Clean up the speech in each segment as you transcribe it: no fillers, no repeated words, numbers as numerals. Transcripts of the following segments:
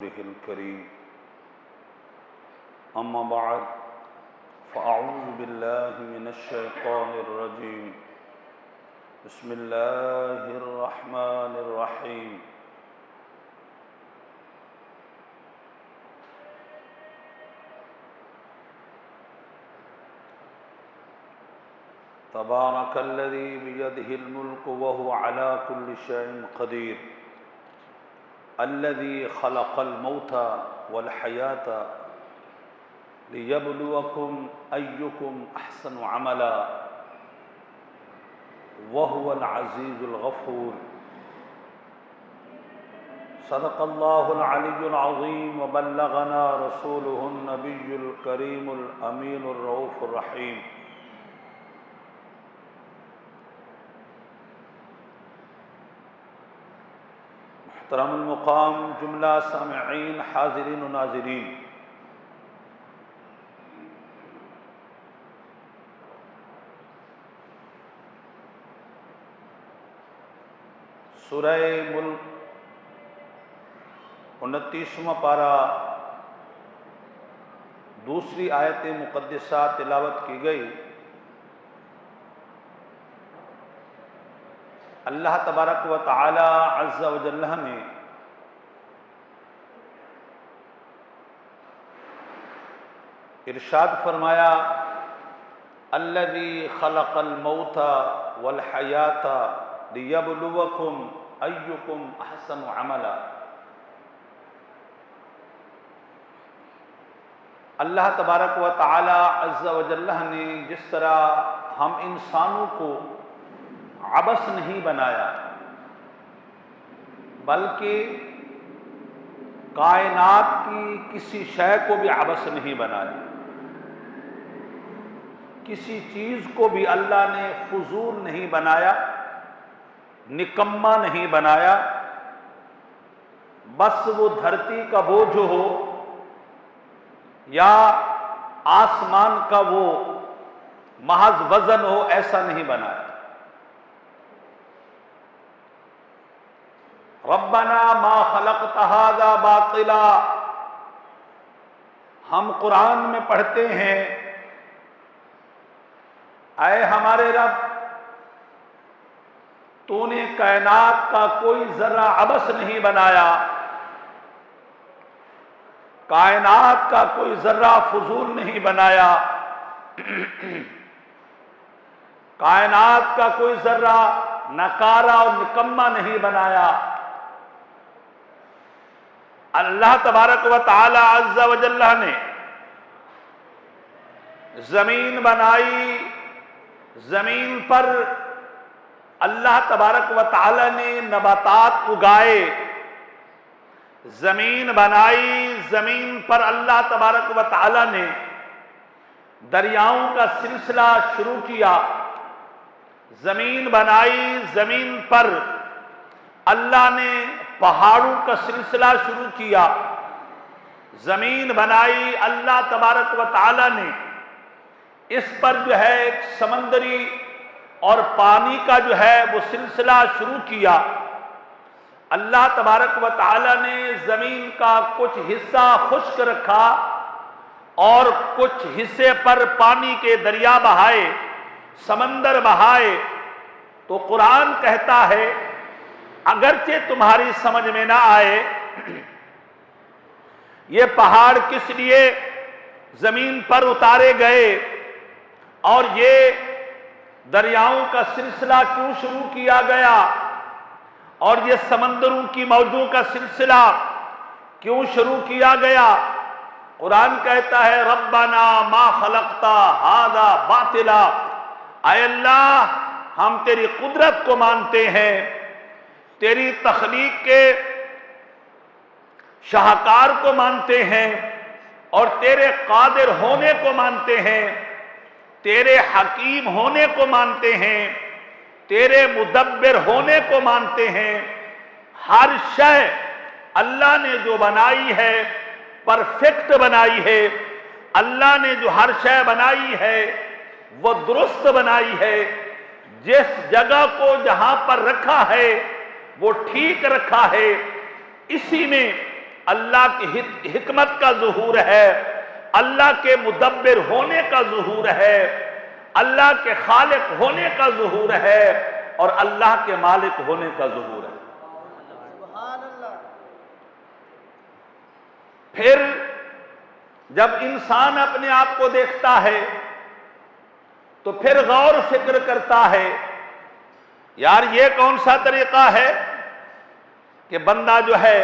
الكريم أما بعد فأعوذ بالله من الشيطان الرجيم بسم الله الرحمن الرحيم تبارك الذي بيده الملك وهو على كل شيء قدير الذي خلق الموت والحياة ليبلوكم أيكم أحسن عملا وهو العزيز الغفور صدق الله العلي العظيم وبلغنا رسوله النبي الكريم الأمين الرؤوف الرحيم محترم المقام جملہ سامعین حاضرین و ناظرین، سورہ ملک 29واں پارہ دوسری آیت مقدسہ تلاوت کی گئی۔ اللہ تبارک و تعالی عز و جل نے ارشاد فرمایا الذی خلق الموت والحیات لیبلوکم ایکم احسن عملا۔ اللہ تبارک و تعالی عز و جل نے جس طرح ہم انسانوں کو عبث نہیں بنایا بلکہ کائنات کی کسی شے کو بھی عبث نہیں بنایا، کسی چیز کو بھی اللہ نے فضول نہیں بنایا، نکما نہیں بنایا۔ بس وہ دھرتی کا بوجھ ہو یا آسمان کا وہ محض وزن ہو، ایسا نہیں بنایا۔ ربنا ما خلقت هذا باطلا، ہم قرآن میں پڑھتے ہیں اے ہمارے رب، تو نے کائنات کا کوئی ذرہ عبث نہیں بنایا، کائنات کا کوئی ذرہ فضول نہیں بنایا، کائنات کا کوئی ذرہ نکارا اور نکما نہیں بنایا۔ اللہ تبارک و تعالی عز و جل نے زمین بنائی، زمین پر اللہ تبارک و تعالی نے نباتات اگائے، زمین بنائی، زمین پر اللہ تبارک و تعالی نے دریاؤں کا سلسلہ شروع کیا، زمین بنائی، زمین پر اللہ نے پہاڑوں کا سلسلہ شروع کیا، زمین بنائی، اللہ تبارک و تعالی نے اس پر جو ہے ایک سمندری اور پانی کا جو ہے وہ سلسلہ شروع کیا۔ اللہ تبارک و تعالی نے زمین کا کچھ حصہ خشک رکھا اور کچھ حصے پر پانی کے دریا بہائے، سمندر بہائے۔ تو قرآن کہتا ہے اگرچہ تمہاری سمجھ میں نہ آئے یہ پہاڑ کس لیے زمین پر اتارے گئے اور یہ دریاؤں کا سلسلہ کیوں شروع کیا گیا اور یہ سمندروں کی موجوں کا سلسلہ کیوں شروع کیا گیا، قرآن کہتا ہے ربنا ما خلقت ھذا باطلا، اے اللہ ہم تیری قدرت کو مانتے ہیں، تیری تخلیق کے شاہکار کو مانتے ہیں اور تیرے قادر ہونے کو مانتے ہیں، تیرے حکیم ہونے کو مانتے ہیں، تیرے مدبر ہونے کو مانتے ہیں۔ ہر شے اللہ نے جو بنائی ہے پرفیکٹ بنائی ہے، اللہ نے جو ہر شے بنائی ہے وہ درست بنائی ہے، جس جگہ کو جہاں پر رکھا ہے وہ ٹھیک رکھا ہے۔ اسی میں اللہ کی حکمت کا ظہور ہے، اللہ کے مدبر ہونے کا ظہور ہے، اللہ کے خالق ہونے کا ظہور ہے، اور اللہ کے مالک ہونے کا ظہور ہے۔ پھر جب انسان اپنے آپ کو دیکھتا ہے تو پھر غور فکر کرتا ہے، یار یہ کون سا طریقہ ہے کہ بندہ جو ہے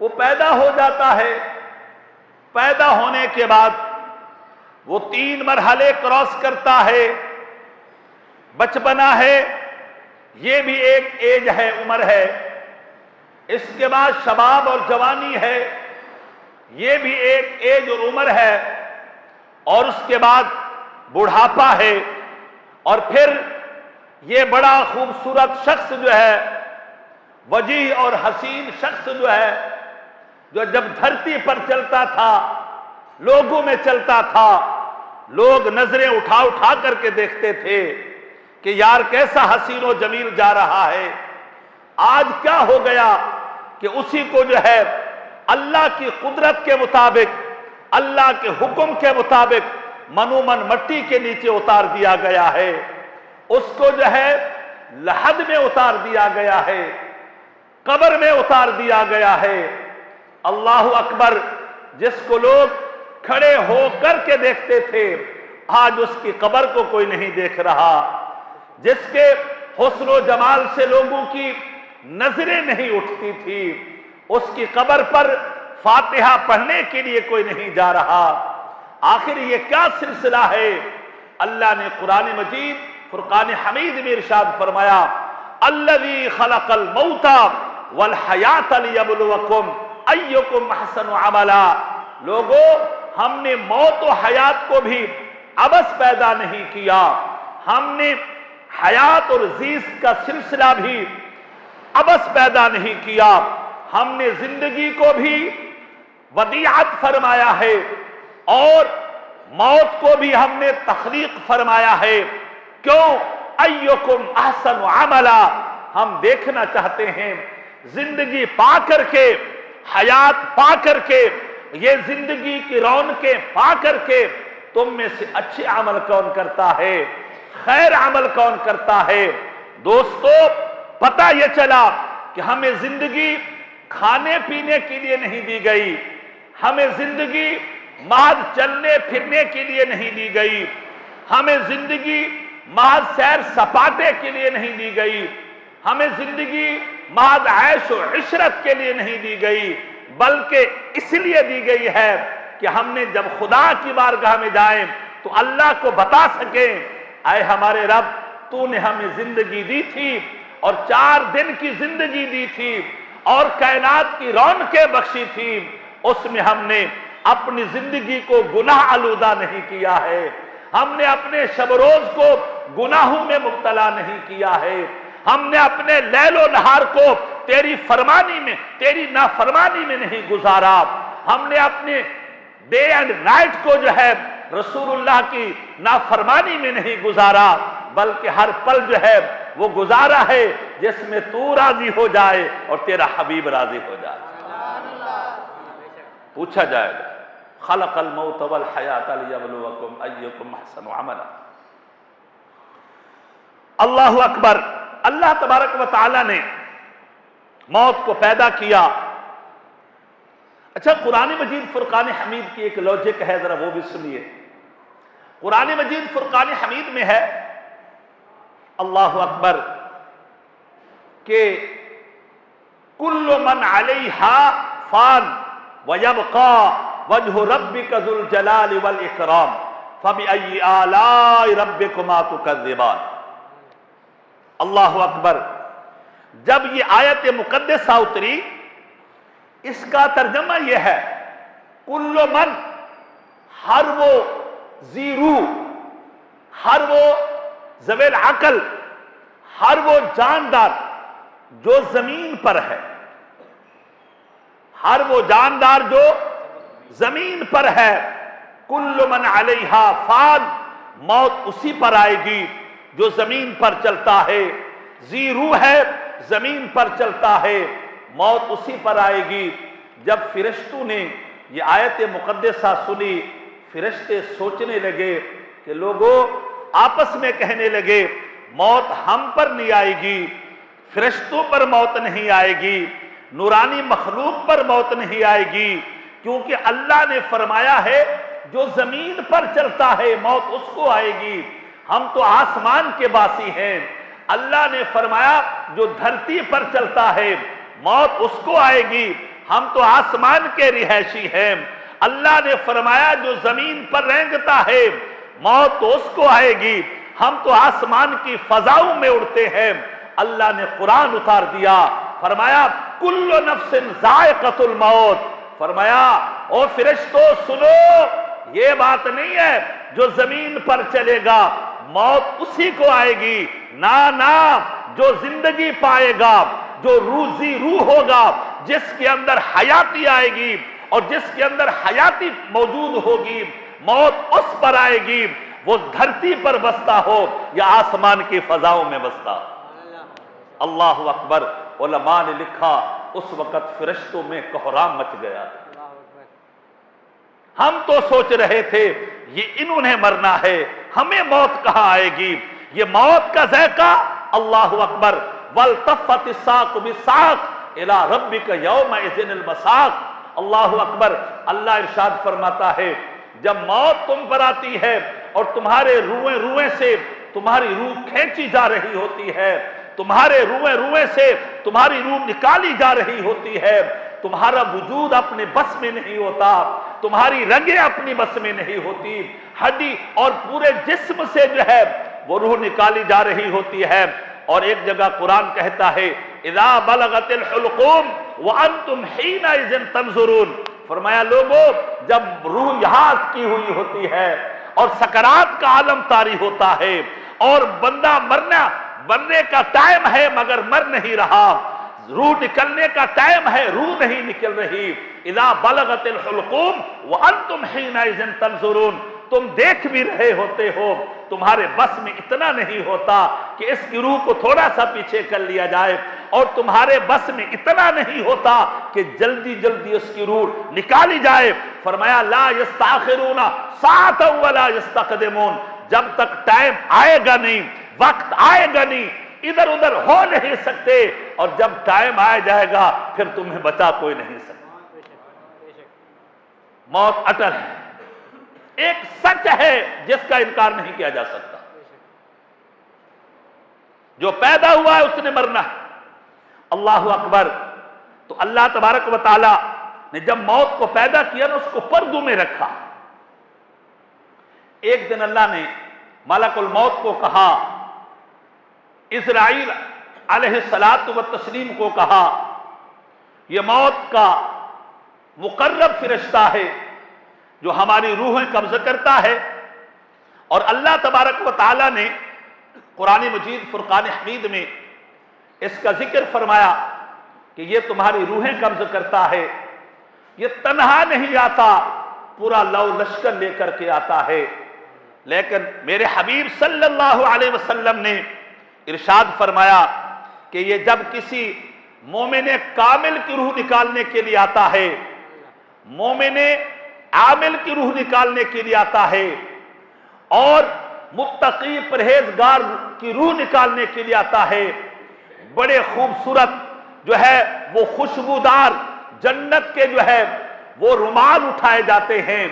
وہ پیدا ہو جاتا ہے، پیدا ہونے کے بعد وہ 3 مرحلے کراس کرتا ہے، بچپنا ہے، یہ بھی ایک ایج ہے، عمر ہے، اس کے بعد شباب اور جوانی ہے، یہ بھی ایک ایج اور عمر ہے، اور اس کے بعد بڑھاپا ہے، اور پھر یہ بڑا خوبصورت شخص جو ہے، وجیح اور حسین شخص جو ہے، جو جب دھرتی پر چلتا تھا، لوگوں میں چلتا تھا، لوگ نظریں اٹھا اٹھا کر کے دیکھتے تھے کہ یار کیسا حسین و جمیل جا رہا ہے۔ آج کیا ہو گیا کہ اسی کو جو ہے اللہ کی قدرت کے مطابق، اللہ کے حکم کے مطابق منومن مٹی کے نیچے اتار دیا گیا ہے، اس کو جو ہے لحد میں اتار دیا گیا ہے، قبر میں اتار دیا گیا ہے۔ اللہ اکبر، جس کو لوگ کھڑے ہو کر کے دیکھتے تھے، آج اس کی قبر کو کوئی نہیں دیکھ رہا، جس کے حسن و جمال سے لوگوں کی نظریں نہیں اٹھتی تھی، اس کی قبر پر فاتحہ پڑھنے کے لیے کوئی نہیں جا رہا۔ آخر یہ کیا سلسلہ ہے؟ اللہ نے قرآن مجید فرقان حمید میں ارشاد فرمایا، الذی خلق الموت والحیات لیبلوکم ایکم احسن عملا۔ لوگوں، ہم نے موت و حیات کو بھی عبث پیدا نہیں کیا، ہم نے حیات اور زیست کا سلسلہ بھی عبث پیدا نہیں کیا، ہم نے زندگی کو بھی ودیعت فرمایا ہے، اور موت کو بھی ہم نے تخلیق فرمایا ہے۔ کیوں؟ ایکم احسن عملا، ہم دیکھنا چاہتے ہیں زندگی پا کر کے، حیات پا کر کے، یہ زندگی کی رونقیں پا کر کے تم میں سے اچھے عمل کون کرتا ہے، خیر عمل کون کرتا ہے۔ دوستو، پتہ یہ چلا کہ ہمیں زندگی کھانے پینے کے لیے نہیں دی گئی، ہمیں زندگی محض چلنے پھرنے کے لیے نہیں دی گئی، ہمیں زندگی محض سیر سپاٹے کے لیے نہیں دی گئی، ہمیں زندگی محض عیش و عشرت کے لیے نہیں دی گئی، بلکہ اس لیے دی گئی ہے کہ ہم نے جب خدا کی بارگاہ میں جائیں تو اللہ کو بتا سکیں، اے ہمارے رب، تو نے ہمیں زندگی دی تھی، اور 4 دن کی زندگی دی تھی، اور کائنات کی رونقیں بخشی تھی، اس میں ہم نے اپنی زندگی کو گناہ آلودہ نہیں کیا ہے، ہم نے اپنے شب روز کو گناہوں میں مبتلا نہیں کیا ہے، ہم نے اپنے لیل و نہار کو تیری فرمانی میں، تیری نافرمانی میں نہیں گزارا، ہم نے اپنے ڈے اینڈ نائٹ کو جو ہے رسول اللہ کی نافرمانی میں نہیں گزارا، بلکہ ہر پل جو ہے وہ گزارا ہے جس میں تو راضی ہو جائے اور تیرا حبیب راضی ہو جائے۔ پوچھا جائے گا، خلق الموت والحیات لیبلوکم ایکم احسن عملا۔ اللہ اکبر، اللہ تبارک و تعالی نے موت کو پیدا کیا۔ اچھا، قرآن مجید فرقان حمید کی ایک لوجک ہے، ذرا وہ بھی سنیے۔ قرآن مجید فرقان حمید میں ہے، اللہ اکبر، کہ کل من علیہا فان ویبقا وجہ ربک ذو الجلال والاکرام فبأی آلاء ربکما تکذبان۔ اللہ اکبر، جب یہ آیت مقدسہ اتری، اس کا ترجمہ یہ ہے، کل من، ہر وہ ذی روح، ہر وہ ذوی العقل، ہر وہ جاندار جو زمین پر ہے، ہر وہ جاندار جو زمین پر ہے، کل من علیہا فان، موت اسی پر آئے گی جو زمین پر چلتا ہے، ذی روح ہے، زمین پر چلتا ہے، موت اسی پر آئے گی۔ جب فرشتوں نے یہ آیت مقدسہ سنی، فرشتے سوچنے لگے کہ لوگوں، آپس میں کہنے لگے موت ہم پر نہیں آئے گی، فرشتوں پر موت نہیں آئے گی، نورانی مخلوق پر موت نہیں آئے گی، کیونکہ اللہ نے فرمایا ہے جو زمین پر چلتا ہے موت اس کو آئے گی، ہم تو آسمان کے باسی ہیں۔ اللہ نے فرمایا جو دھرتی پر چلتا ہے موت اس کو آئے گی، ہم تو آسمان کے رہائشی ہیں۔ اللہ نے فرمایا جو زمین پر رینگتا ہے موت تو اس کو آئے گی، ہم تو آسمان کی فضاؤں میں اڑتے ہیں۔ اللہ نے قرآن اتار دیا، فرمایا کل نفس ذائقۃ الموت، فرمایا او فرشتو سنو، یہ بات نہیں ہے جو زمین پر چلے گا موت اسی کو آئے گی، نہ جو زندگی پائے گا، جو روزی روح ہوگا، جس کے اندر حیاتی آئے گی اور جس کے اندر حیاتی موجود ہوگی، موت اس پر آئے گی، وہ دھرتی پر بستا ہو یا آسمان کی فضاؤں میں بستا ہو۔ اللہ اکبر۔ علماء نے لکھا اس وقت فرشتوں میں کوہرام مچ گیا، ہم تو سوچ رہے تھے یہ انہوں نے مرنا ہے، ہمیں موت کہاں آئے گی، یہ موت کا ذائقہ۔ اللہ اکبر۔ والتفت الساق بالساق الى ربک یومئذ المساق۔ اللہ اکبر۔ اللہ ارشاد فرماتا ہے جب موت تم پر آتی ہے اور تمہارے روئیں سے تمہاری روح کھینچی جا رہی ہوتی ہے، تمہارے روئیں سے تمہاری روح نکالی جا رہی ہوتی ہے، تمہارا وجود اپنے بس میں نہیں ہوتا، تمہاری رگیں اپنی بس میں نہیں ہوتی، ہڈی اور پورے جسم سے جو ہے وہ روح نکالی جا رہی ہوتی ہے۔ اور ایک جگہ قرآن کہتا ہے اذا بلغت الحلقوم وانتم حینئذ تنظرون، فرمایا لوگوں جب روح یہاں کی ہوئی ہوتی ہے اور سکرات کا عالم طاری ہوتا ہے اور بندہ مرنے کا ٹائم ہے مگر مر نہیں رہا، روح نکلنے کا ٹائم ہے روح نہیں نکل رہی، اذا بلغت الحلقوم وانتم حینئذ تنظرون، تم دیکھ بھی رہے ہوتے ہو، تمہارے بس میں اتنا نہیں ہوتا کہ اس کی روح کو تھوڑا سا پیچھے کر لیا جائے، اور تمہارے بس میں اتنا نہیں ہوتا کہ جلدی جلدی اس کی روح نکالی جائے۔ فرمایا لا یستاخرون ساعتا ولا یستقدمون، جب تک ٹائم آئے گا نہیں، وقت آئے گا نہیں، ادھر ادھر ہو نہیں سکتے، اور جب ٹائم آ جائے گا پھر تمہیں بچا کوئی نہیں سکتا۔ موت اٹل ہے، ایک سچ ہے جس کا انکار نہیں کیا جا سکتا، جو پیدا ہوا ہے اس نے مرنا ہے۔ اللہ اکبر۔ تو اللہ تبارک و تعالی نے جب موت کو پیدا کیا نا اس کو پردوں میں رکھا۔ ایک دن اللہ نے ملک الموت کو کہا، اسرائیل علیہ الصلاۃ والتسلیم کو کہا، یہ موت کا مقرب فرشتہ ہے جو ہماری روحیں قبض کرتا ہے، اور اللہ تبارک و تعالی نے قرآن مجید فرقان حمید میں اس کا ذکر فرمایا کہ یہ تمہاری روحیں قبض کرتا ہے، یہ تنہا نہیں آتا، پورا لو لشکر لے کر کے آتا ہے۔ لیکن میرے حبیب صلی اللہ علیہ وسلم نے ارشاد فرمایا کہ یہ جب کسی مومن کامل کی روح نکالنے کے لیے آتا ہے، مومن عامل کی روح نکالنے کے لیے آتا ہے، اور متقی پرہیزگار کی روح نکالنے کے لیے آتا ہے، بڑے خوبصورت جو ہے وہ خوشبودار جنت کے جو ہے وہ رومال اٹھائے جاتے ہیں،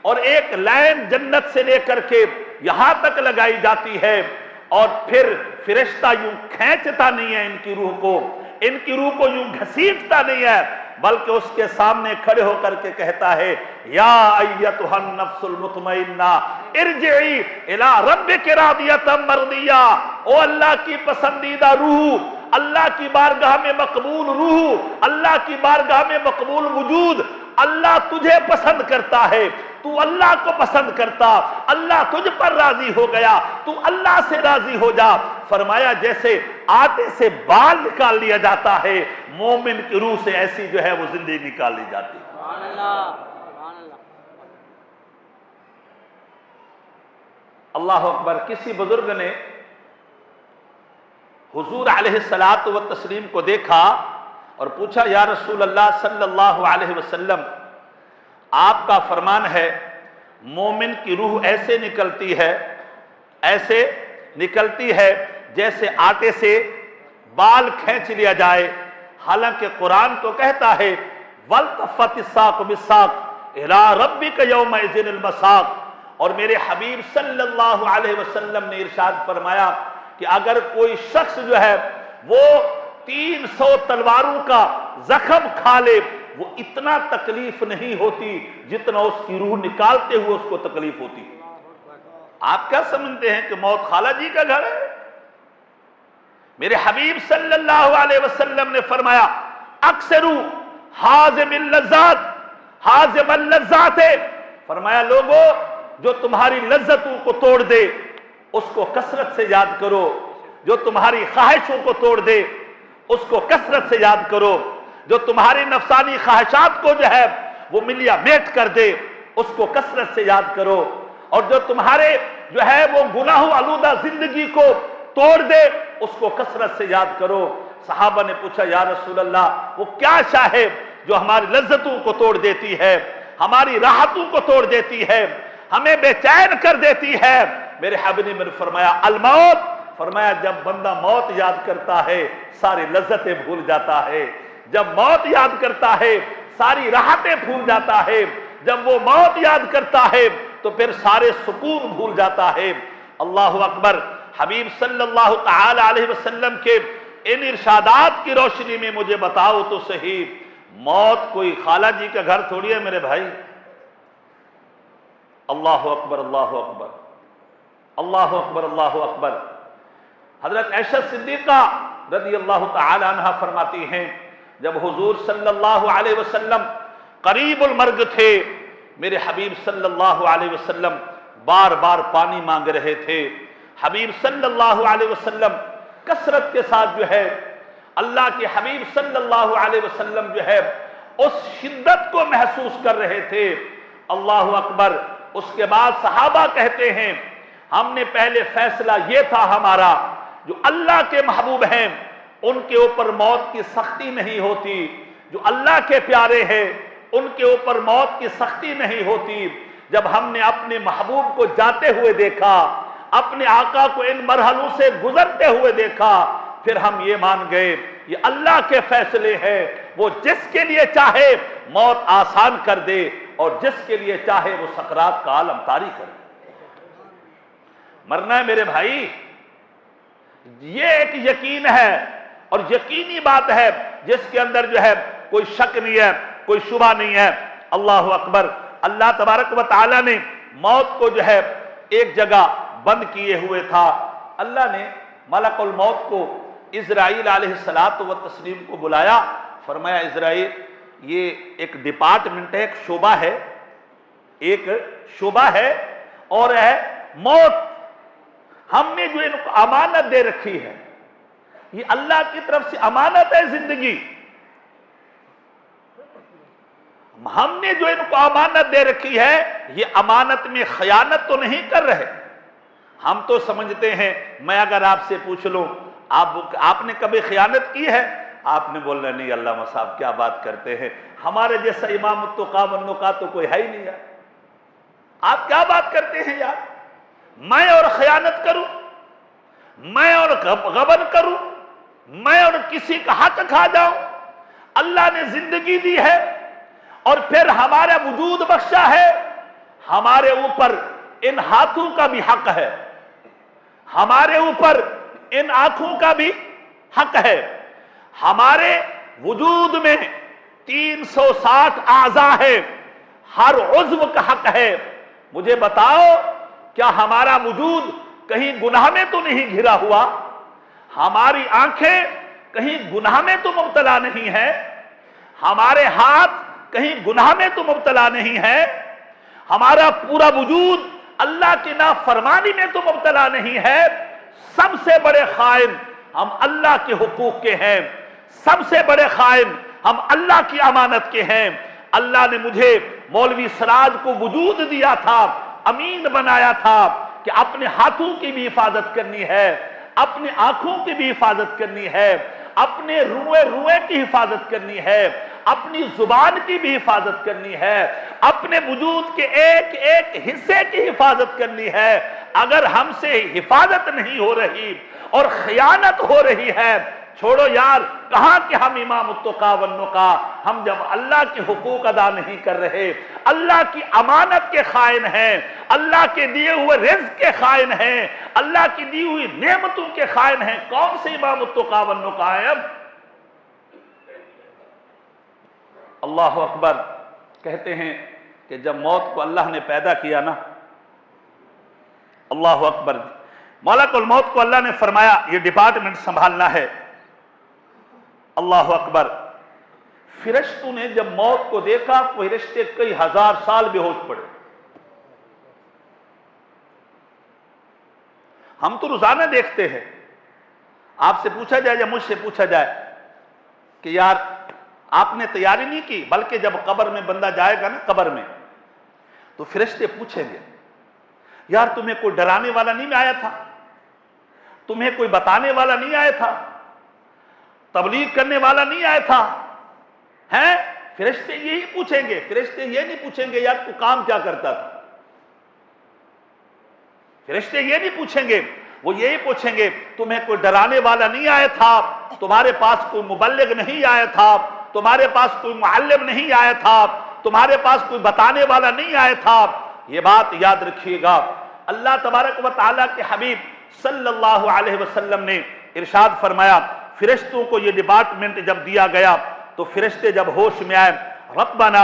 اور ایک لائن جنت سے لے کر کے یہاں تک لگائی جاتی ہے، اور پھر فرشتہ یوں کھینچتا نہیں ہے ان کی روح کو یوں گھسیٹتا نہیں ہے، بلکہ اس کے سامنے کھڑے ہو کر کے کہتا ہے یا ایتھا النفس المطمئنہ ارجعی الی ربک راضیۃ مرضیہ، او اللہ کی پسندیدہ روح، اللہ کی بارگاہ میں مقبول روح، اللہ کی بارگاہ میں مقبول وجود، اللہ تجھے پسند کرتا ہے، تو اللہ کو پسند کرتا، اللہ تجھ پر راضی ہو گیا، تو اللہ سے راضی ہو جا۔ فرمایا جیسے آٹے سے بال نکال لیا جاتا ہے، مومن کی روح سے ایسی جو ہے وہ زندگی نکال لی جاتی ہے۔ سبحان اللہ، سبحان اللہ۔ اللہ اکبر۔ کسی بزرگ نے حضور علیہ الصلوۃ والتسلیم کو دیکھا اور پوچھا یا رسول اللہ صلی اللہ علیہ وسلم آپ کا فرمان ہے مومن کی روح ایسے نکلتی ہے جیسے آٹے سے بال کھینچ لیا جائے، حالانکہ قرآن تو کہتا ہے وَالْتَفَّتِ السَّاقُ بِالسَّاقِ إِلَىٰ رَبِّكَ يَوْمَئِذٍ الْمَسَاقُ۔ اور میرے حبیب صلی اللہ علیہ وسلم نے ارشاد فرمایا کہ اگر کوئی شخص جو ہے وہ 300 تلواروں کا زخم کھا لے، وہ اتنا تکلیف نہیں ہوتی جتنا اس کی روح نکالتے ہوئے اس کو تکلیف ہوتی۔ آپ کیا سمجھتے ہیں کہ موت خالہ جی کا گھر ہے؟ میرے حبیب صلی اللہ علیہ وسلم نے فرمایا اکثرو حازم اللذات، فرمایا لوگو جو تمہاری لذتوں کو توڑ دے اس کو کثرت سے یاد کرو، جو تمہاری خواہشوں کو توڑ دے اس کو کثرت سے یاد کرو، جو تمہاری نفسانی خواہشات کو جو ہے وہ ملیا میٹ کر دے اس کو کثرت سے یاد کرو، اور جو تمہارے جو ہے وہ گناہ آلودہ زندگی کو توڑ دے اس کو کثرت سے یاد کرو۔ صحابہ نے پوچھا یا رسول اللہ وہ کیا شے ہے جو ہماری لذتوں کو توڑ دیتی ہے، ہماری راحتوں کو توڑ دیتی ہے، ہمیں بے چین کر دیتی ہے؟ میرے حبیب نے فرمایا الموت، فرمایا جب بندہ موت یاد کرتا ہے ساری لذتیں بھول جاتا ہے، جب موت یاد کرتا ہے ساری راحتیں بھول جاتا ہے، جب وہ موت یاد کرتا ہے تو پھر سارے سکون بھول جاتا ہے۔ اللہ اکبر۔ حبیب صلی اللہ تعالی علیہ وسلم کے ان ارشادات کی روشنی میں مجھے بتاؤ تو صحیح، موت کوئی خالہ جی کا گھر تھوڑی ہے میرے بھائی۔ اللہ اکبر، اللہ اکبر، اللہ اکبر، اللہ اکبر۔ حضرت عائشہ صدیقہ رضی اللہ تعالی عنہ فرماتی ہیں جب حضور صلی اللہ علیہ وسلم قریب المرگ تھے، میرے حبیب صلی اللہ علیہ وسلم بار بار پانی مانگ رہے تھے۔ حبیب صلی اللہ علیہ وسلم کثرت کے ساتھ جو ہے اللہ کے حبیب صلی اللہ علیہ وسلم جو ہے اس شدت کو محسوس کر رہے تھے۔ اللہ اکبر۔ اس کے بعد صحابہ کہتے ہیں ہم نے پہلے فیصلہ یہ تھا ہمارا جو اللہ کے محبوب ہیں ان کے اوپر موت کی سختی نہیں ہوتی، جو اللہ کے پیارے ہیں ان کے اوپر موت کی سختی نہیں ہوتی۔ جب ہم نے اپنے محبوب کو جاتے ہوئے دیکھا، اپنے آقا کو ان مرحلوں سے گزرتے ہوئے دیکھا، پھر ہم یہ مان گئے یہ اللہ کے فیصلے ہیں، وہ جس کے لیے چاہے موت آسان کر دے اور جس کے لیے چاہے وہ سکرات کا عالم طاری کر دے۔ مرنا ہے میرے بھائی، یہ ایک یقین ہے اور یقینی بات ہے جس کے اندر جو ہے کوئی شک نہیں ہے، کوئی شبہ نہیں ہے۔ اللہ اکبر۔ اللہ تبارک و تعالی نے موت کو جو ہے ایک جگہ بند کیے ہوئے تھا۔ اللہ نے ملک الموت کو اسرائیل علیہ السلام کو بلایا، فرمایا اسرائیل یہ ایک ڈپارٹمنٹ ہے، ایک شعبہ ہے، ایک شعبہ ہے اور ہے موت، ہم نے جو ان کو امانت دے رکھی ہے، یہ اللہ کی طرف سے امانت ہے زندگی، ہم نے جو ان کو امانت دے رکھی ہے یہ امانت میں خیانت تو نہیں کر رہے۔ ہم تو سمجھتے ہیں، میں اگر آپ سے پوچھ لوں آپ نے کبھی خیانت کی ہے؟ آپ نے بولنا نہیں علامہ صاحب کیا بات کرتے ہیں، ہمارے جیسا امام التقیٰ والنقیٰ تو کوئی ہے ہی نہیں یار، آپ کیا بات کرتے ہیں یار، میں اور خیانت کروں، میں اور غبن کروں، میں اور کسی کا حق کھا جاؤں؟ اللہ نے زندگی دی ہے اور پھر ہمارا وجود بخشا ہے، ہمارے اوپر ان ہاتھوں کا بھی حق ہے، ہمارے اوپر ان آنکھوں کا بھی حق ہے، ہمارے وجود میں 360 اعضاء ہے، ہر عضو کا حق ہے۔ مجھے بتاؤ کیا ہمارا وجود کہیں گناہ میں تو نہیں گھرا ہوا؟ ہماری آنکھیں کہیں گناہ میں تو مبتلا نہیں ہے؟ ہمارے ہاتھ کہیں گناہ میں تو مبتلا نہیں ہے؟ ہمارا پورا وجود اللہ کی نافرمانی میں تو مبتلا نہیں ہے؟ سب سے بڑے خائن ہم اللہ کے حقوق کے ہیں، سب سے بڑے خائن ہم اللہ کی امانت کے ہیں۔ اللہ نے مجھے مولوی سراج کو وجود دیا تھا، امین بنایا تھا کہ اپنے ہاتھوں کی بھی حفاظت کرنی ہے، اپنی آنکھوں کی بھی حفاظت کرنی ہے، اپنے روئے کی حفاظت کرنی ہے، اپنی زبان کی بھی حفاظت کرنی ہے، اپنے وجود کے ایک ایک حصے کی حفاظت کرنی ہے۔ اگر ہم سے حفاظت نہیں ہو رہی اور خیانت ہو رہی ہے، چھوڑو یار، کہاں کہ ہم امام التقیٰ والنقیٰ، ہم جب اللہ کے حقوق ادا نہیں کر رہے، اللہ کی امانت کے خائن ہیں، اللہ کے دیے ہوئے رزق کے خائن ہیں، اللہ کی دی ہوئی نعمتوں کے خائن ہیں، کون سے امام التقیٰ والنقیٰ ہیں؟ اب اللہ اکبر۔ کہتے ہیں کہ جب موت کو اللہ نے پیدا کیا نا، اللہ اکبر، ملک الموت کو اللہ نے فرمایا یہ ڈپارٹمنٹ سنبھالنا ہے، اللہ اکبر۔ فرشتوں نے جب موت کو دیکھا، فرشتے کئی ہزار سال بے ہوش پڑے۔ ہم تو روزانہ دیکھتے ہیں، آپ سے پوچھا جائے یا مجھ سے پوچھا جائے کہ یار آپ نے تیاری نہیں کی، بلکہ جب قبر میں بندہ جائے گا نا، قبر میں تو فرشتے پوچھیں گے یار تمہیں کوئی ڈرانے والا نہیں آیا تھا، تمہیں کوئی بتانے والا نہیں آیا تھا، تبلیغ کرنے والا نہیں آیا تھا، ہیں؟ فرشتے یہی پوچھیں گے، فرشتے یہ نہیں پوچھیں گے یار تو کام کیا کرتا تھا، فرشتے یہ نہیں پوچھیں گے، وہ یہی پوچھیں گے تمہیں کوئی ڈرانے والا نہیں آیا تھا، تمہارے پاس کوئی مبلغ نہیں آیا تھا، تمہارے پاس کوئی معلم نہیں آیا تھا، تمہارے پاس کوئی بتانے والا نہیں آیا تھا۔ یہ بات یاد رکھیے گا۔ اللہ تبارک و تعالیٰ کے حبیب صلی اللہ علیہ وسلم نے ارشاد فرمایا، فرشتوں کو یہ ڈپارٹمنٹ جب دیا گیا تو فرشتے جب ہوش میں آئے، ربنا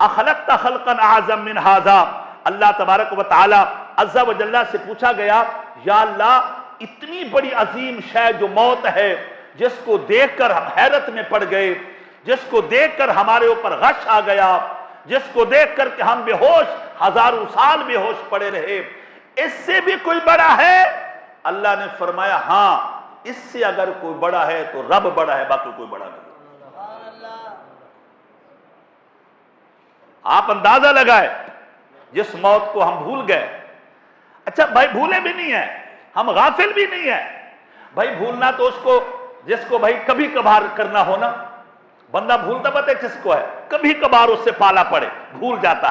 اخلقت خلقا اعظم من ھذا، اللہ تبارک و تعالیٰ عز و جل سے پوچھا گیا، یا اللہ اتنی بڑی عظیم شے جو موت ہے، جس کو دیکھ کر ہم حیرت میں پڑ گئے، جس کو دیکھ کر ہمارے اوپر غش آ گیا، جس کو دیکھ کر کہ ہم بے ہوش ہزاروں سال بے ہوش پڑے رہے، اس سے بھی کوئی بڑا ہے؟ اللہ نے فرمایا ہاں، اس سے اگر کوئی بڑا ہے تو رب بڑا ہے، باقی کوئی بڑا نہیں۔ آپ اندازہ لگائے جس موت کو ہم بھول گئے۔ اچھا بھائی بھولے بھی نہیں ہیں، ہم غافل بھی نہیں ہیں۔ بھائی بھولنا تو اس کو جس کو بھائی کبھی کبھار کرنا ہونا، بندہ بھولتا پتہ ہے کس کو ہے؟ کبھی کبھار اس سے پالا پڑے بھول جاتا۔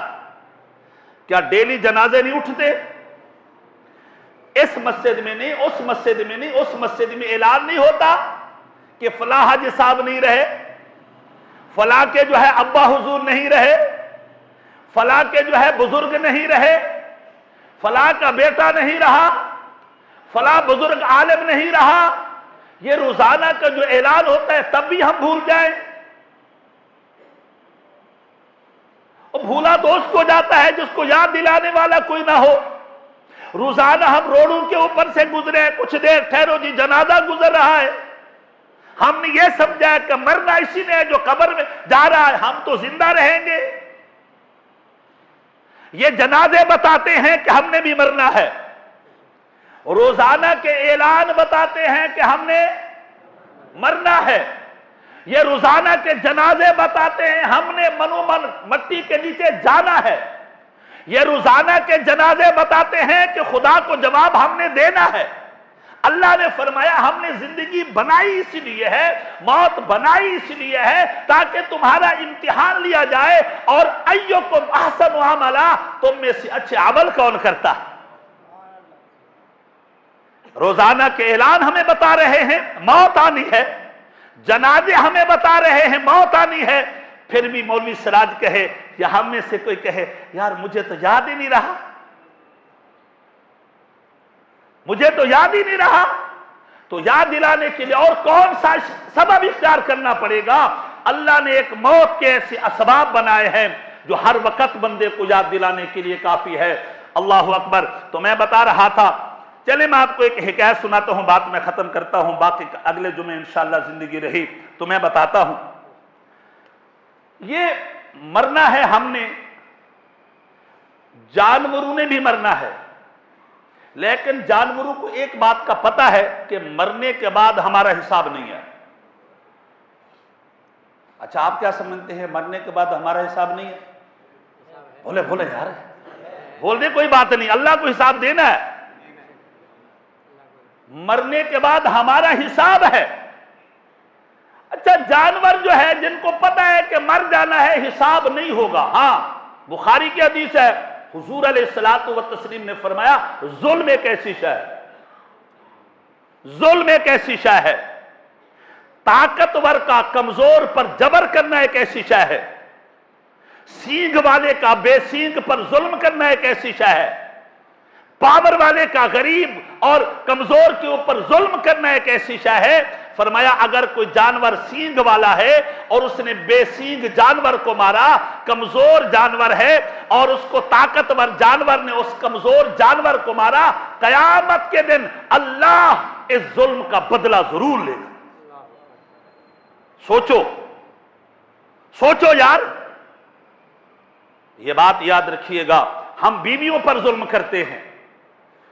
کیا ڈیلی جنازے نہیں اٹھتے؟ اس مسجد میں نہیں، اس مسجد میں نہیں، اس مسجد میں اعلان نہیں ہوتا کہ فلاں حاجی صاحب نہیں رہے، فلاں کے جو ہے ابا حضور نہیں رہے، فلاں کے جو ہے بزرگ نہیں رہے، فلاں کا بیٹا نہیں رہا، فلاں بزرگ عالم نہیں رہا۔ یہ روزانہ کا جو اعلان ہوتا ہے تب بھی ہم بھول جائیں۔ اور بھولا تو اس کو جاتا ہے جس کو یاد دلانے والا کوئی نہ ہو۔ روزانہ ہم روڈوں کے اوپر سے گزرے، کچھ دیر ٹھہرو جی جنازہ گزر رہا ہے، ہم نے یہ سمجھا کہ مرنا اسی نے ہے جو قبر میں جا رہا ہے، ہم تو زندہ رہیں گے۔ یہ جنازے بتاتے ہیں کہ ہم نے بھی مرنا ہے، روزانہ کے اعلان بتاتے ہیں کہ ہم نے مرنا ہے، یہ روزانہ کے جنازے بتاتے ہیں ہم نے منومن مٹی کے نیچے جانا ہے، یہ روزانہ کے جنازے بتاتے ہیں کہ خدا کو جواب ہم نے دینا ہے۔ اللہ نے فرمایا ہم نے زندگی بنائی اس لیے ہے، موت بنائی اس لیے ہے تاکہ تمہارا امتحان لیا جائے، اور ایکم احسن عملا، تم میں سے اچھے عمل کون کرتا ہے۔ روزانہ کے اعلان ہمیں بتا رہے ہیں موت آنی ہے، جنازے ہمیں بتا رہے ہیں موت آنی ہے، پھر بھی مولوی سراج کہے یا ہم میں سے کوئی کہے یار مجھے تو یاد ہی نہیں رہا، مجھے تو یاد ہی نہیں رہا۔ تو یاد دلانے کے لیے اور کون سا سبب اختیار کرنا پڑے گا؟ اللہ نے ایک موت کے ایسے اسباب بنائے ہیں جو ہر وقت بندے کو یاد دلانے کے لیے کافی ہے۔ اللہ اکبر۔ تو میں بتا رہا تھا، چلے میں آپ کو ایک حکایت سناتا ہوں، بات میں ختم کرتا ہوں، باقی اگلے جمعے انشاءاللہ زندگی رہی تو میں بتاتا ہوں۔ یہ مرنا ہے ہم نے، جانوروں نے بھی مرنا ہے، لیکن جانوروں کو ایک بات کا پتہ ہے کہ مرنے کے بعد ہمارا حساب نہیں ہے۔ اچھا آپ کیا سمجھتے ہیں مرنے کے بعد ہمارا حساب نہیں ہے؟ بولے بولے یار، بول دے کوئی بات نہیں، اللہ کو حساب دینا ہے۔ مرنے کے بعد ہمارا حساب ہے، اچھا جانور جو ہے جن کو پتا ہے کہ مر جانا ہے حساب نہیں ہوگا، ہاں بخاری کی حدیث ہے حضور علیہ الصلوۃ والتسلیم نے فرمایا ظلم ایک ایسی شے ہے، ظلم ایک ایسی شے ہے، طاقتور کا کمزور پر جبر کرنا ایک ایسی شے ہے، سینگ والے کا بے سینگ پر ظلم کرنا ایک ایسی شے ہے، پاور والے کا غریب اور کمزور کے اوپر ظلم کرنا ایک ایسی شے ہے۔ فرمایا اگر کوئی جانور سینگ والا ہے اور اس نے بے سینگ جانور کو مارا، کمزور جانور ہے اور اس کو طاقتور جانور نے اس کمزور جانور کو مارا، قیامت کے دن اللہ اس ظلم کا بدلہ ضرور لے گا۔ سوچو سوچو یار، یہ بات یاد رکھیے گا، ہم بیویوں پر ظلم کرتے ہیں،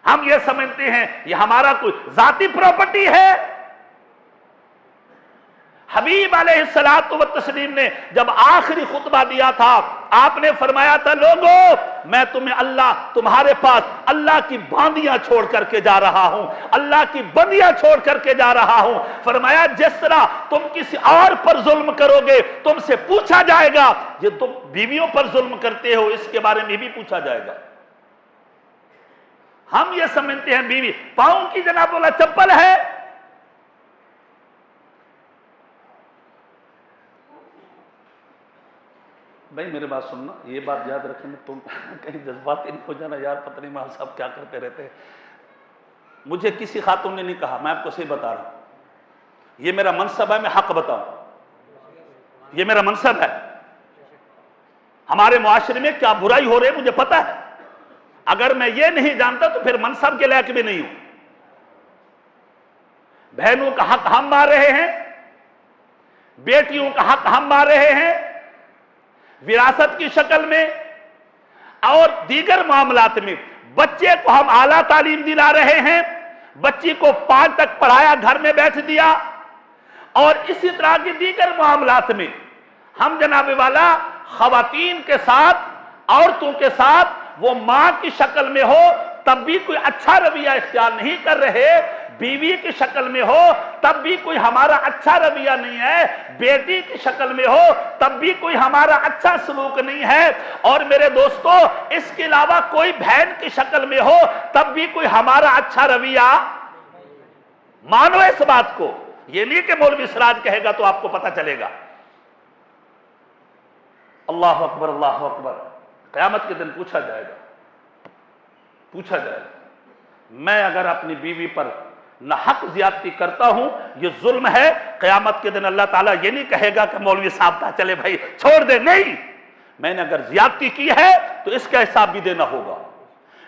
ہم یہ سمجھتے ہیں یہ ہمارا کوئی ذاتی پراپرٹی ہے۔ حبیب علیہ الصلوۃ والتسلیم نے جب آخری خطبہ دیا تھا، آپ نے فرمایا تھا لوگوں میں تمہارے پاس اللہ کی باندیاں چھوڑ کر کے جا رہا ہوں، اللہ کی بندیاں چھوڑ کر کے جا رہا ہوں۔ فرمایا جس طرح تم کسی اور پر ظلم کرو گے تم سے پوچھا جائے گا، یہ تم بیویوں پر ظلم کرتے ہو اس کے بارے میں بھی پوچھا جائے گا۔ ہم یہ سمجھتے ہیں بیوی پاؤں کی جناب والا چپل ہے۔ بھائی میرے بات سننا، یہ بات یاد رکھیں، تم کہیں جذباتی نہیں ہو جانا، یار پتہ نہیں مال صاحب کیا کرتے رہتے ہیں۔ مجھے کسی خاتون نے نہیں کہا، میں آپ کو صحیح بتا رہا ہوں، یہ میرا منصب ہے، میں حق بتاؤں، یہ میرا منصب ہے۔ ہمارے معاشرے میں کیا برائی ہو رہی ہے مجھے پتا ہے، اگر میں یہ نہیں جانتا تو پھر منصب کے لائق بھی نہیں ہوں۔ بہنوں کا حق ہم مار رہے ہیں، بیٹیوں کا حق ہم مار رہے ہیں، وراثت کی شکل میں اور دیگر معاملات میں۔ بچے کو ہم اعلیٰ تعلیم دلا رہے ہیں، بچی کو 5 تک پڑھایا، گھر میں بیٹھ دیا، اور اسی طرح کی دیگر معاملات میں ہم جناب والا خواتین کے ساتھ، عورتوں کے ساتھ وہ ماں کی شکل میں ہو تب بھی کوئی اچھا رویہ اختیار نہیں کر رہے، بیوی کی شکل میں ہو تب بھی کوئی ہمارا اچھا رویہ نہیں ہے، بیٹی کی شکل میں ہو تب بھی کوئی ہمارا اچھا سلوک نہیں ہے، اور میرے دوستو اس کے علاوہ کوئی بہن کی شکل میں ہو تب بھی کوئی ہمارا اچھا رویہ، مانو اس بات کو، یہ نہیں کہ مولوی سراج کہے گا تو آپ کو پتہ چلے گا۔ اللہ اکبر اللہ اکبر، قیامت کے دن پوچھا جائے گا، پوچھا جائے گا۔ میں اگر اپنی بیوی پر نہ حق زیادتی کرتا ہوں یہ ظلم ہے، قیامت کے دن اللہ تعالیٰ یہ نہیں کہے گا کہ مولوی صاحب تھا چلے بھائی چھوڑ دے، نہیں، میں نے اگر زیادتی کی ہے تو اس کا حساب بھی دینا ہوگا۔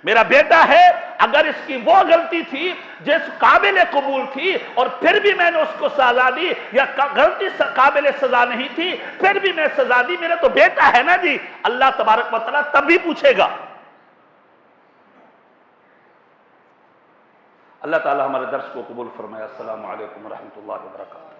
میرا بیٹا ہے، اگر اس کی وہ غلطی تھی جس قابل قبول تھی اور پھر بھی میں نے اس کو سزا دی، یا غلطی قابل سزا نہیں تھی پھر بھی میں سزا دی، میرا تو بیٹا ہے نا جی، اللہ تبارک و تعالیٰ تب بھی پوچھے گا۔ اللہ تعالیٰ ہمارے درس کو قبول فرمائے۔ السلام علیکم ورحمۃ اللہ وبرکاتہ۔